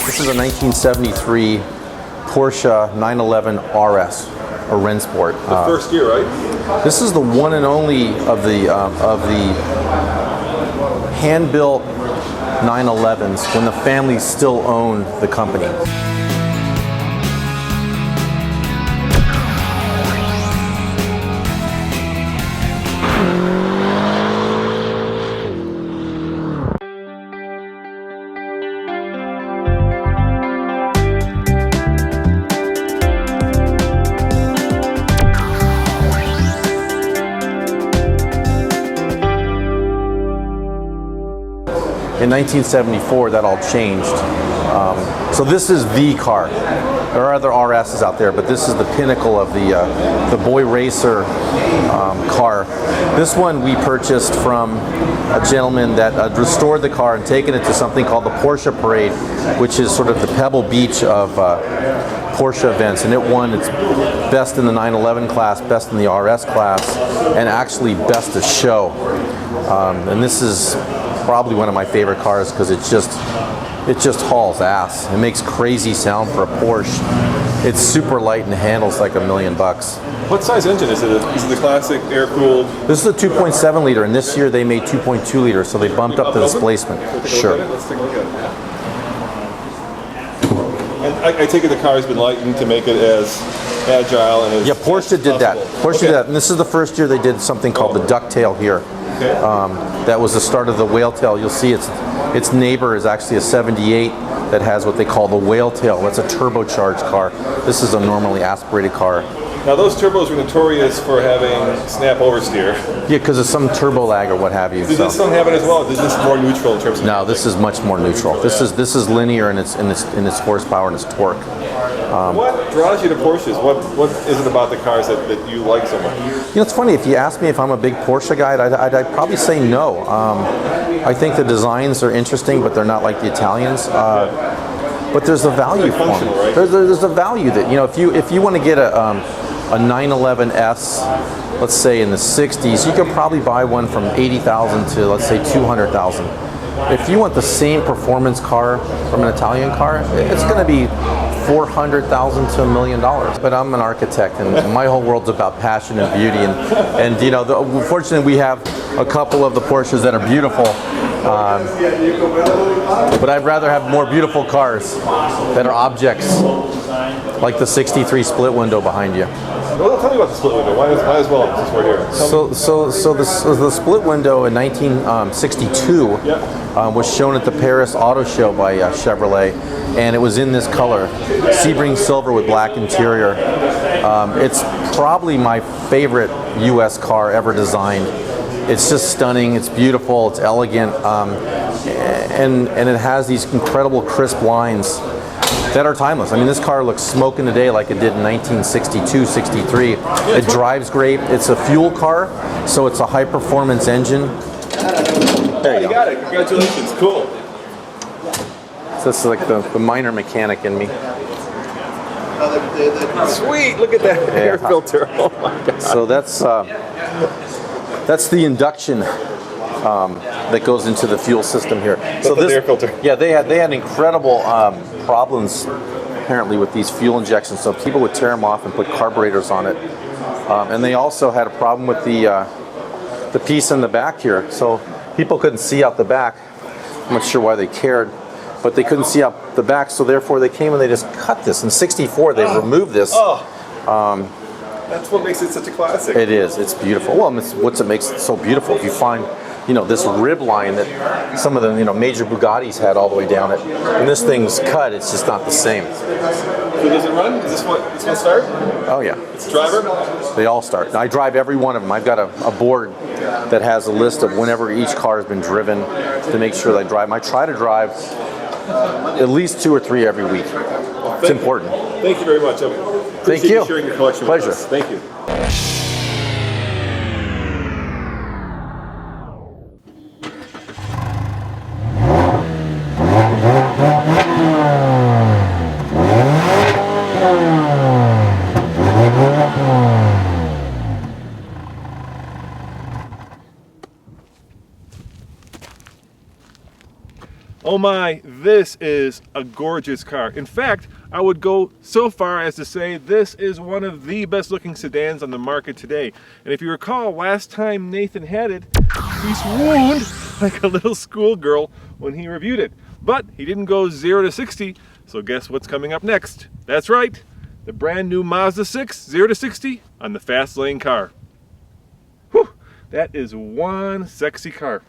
This is a 1973 Porsche 911 RS, or Rennsport. The first year, right? This is the one and only of the hand-built 911s when the family still owned the company. In 1974, that all changed. So this is the car. There are other RSs out there, but this is the pinnacle of the boy racer car. This one we purchased from a gentleman that restored the car and taken it to something called the Porsche Parade, which is sort of the Pebble Beach of Porsche events, and it won its best in the 911 class, best in the RS class, and actually best of show. And this is probably one of my favorite cars because it just hauls ass. It makes crazy sound for a Porsche. It's super light and handles like $1 million. What size engine is it? Is it the classic air-cooled? This is a 2.7 liter, and this year they made 2.2 liters, so they bumped up the displacement. Sure. Let's take a look at it. And I take it the car has been lightened to make it as agile and as Porsche did that. Porsche did that, and this is the first year they did something called the ducktail here. Okay. That was the start of the whale tail. You'll see its neighbor is actually a 78 that has what they call the whale tail. That's a turbocharged car. This is a normally aspirated car. Now those turbos were notorious for having snap oversteer. Yeah, because of some turbo lag or what have you. Does this one have it as well? Is this more neutral in terms of? No, this is much more neutral. This is linear in its horsepower and its torque. What draws you to Porsches? What is it about the cars that you like so much? You know, it's funny. If you ask me if I'm a big Porsche guy, I'd probably say no. I think the designs are interesting, but they're not like the Italians. But there's a value for them. Right? There's a value that, you know, if you want to get a 911S, let's say in the 60s, you could probably buy one from 80,000 to, let's say, 200,000. If you want the same performance car from an Italian car, it's going to be 400,000 to $1 million. But I'm an architect, and my whole world's about passion and beauty. And you know, fortunately, we have a couple of the Porsches that are beautiful. But I'd rather have more beautiful cars that are objects, like the '63 split window behind you. Well, tell me about the split window. Why as well since we're here? So the split window in 1962 was shown at the Paris Auto Show by Chevrolet, and it was in this color, Sebring silver with black interior. It's probably my favorite U.S. car ever designed. It's just stunning. It's beautiful. It's elegant, and it has these incredible crisp lines that are timeless. I mean, this car looks smoking today like it did in 1962, 63. It drives great. It's a fuel car, so it's a high-performance engine. There you go. Got it. Congratulations. Cool. So this is like the minor mechanic in me. Sweet. Look at that air filter. Oh my God. So that's the induction that goes into the fuel system here. So this air filter. Yeah, they had incredible problems apparently with these fuel injections. So people would tear them off and put carburetors on it, and they also had a problem with the piece in the back here. So people couldn't see out the back. I'm not sure why they cared, but they couldn't see out the back. So therefore, they came and they just cut this. In '64, they removed this. That's what makes it such a classic. It is. It's beautiful. Well, it's what makes it so beautiful. If you find, you know, this rib line that some of the, you know, major Bugattis had all the way down it, when this thing's cut, it's just not the same. So does it run? Is this one start? Oh yeah. It's driver? They all start. I drive every one of them. I've got a board that has a list of whenever each car has been driven to make sure that I drive. I try to drive at least 2 or 3 every week. It's important. Thank you very much. Thank you. Sharing your collection Pleasure. with us. Thank you. Oh my this is a gorgeous car. In fact, I would go so far as to say this is one of the best looking sedans on the market today. And if you recall, last time Nathan had it, he swooned like a little schoolgirl when he reviewed it. But he didn't go 0 to 60, so guess what's coming up next? That's right, the brand new Mazda 6 0 to 60 on the fast lane car. Whew, that is one sexy car.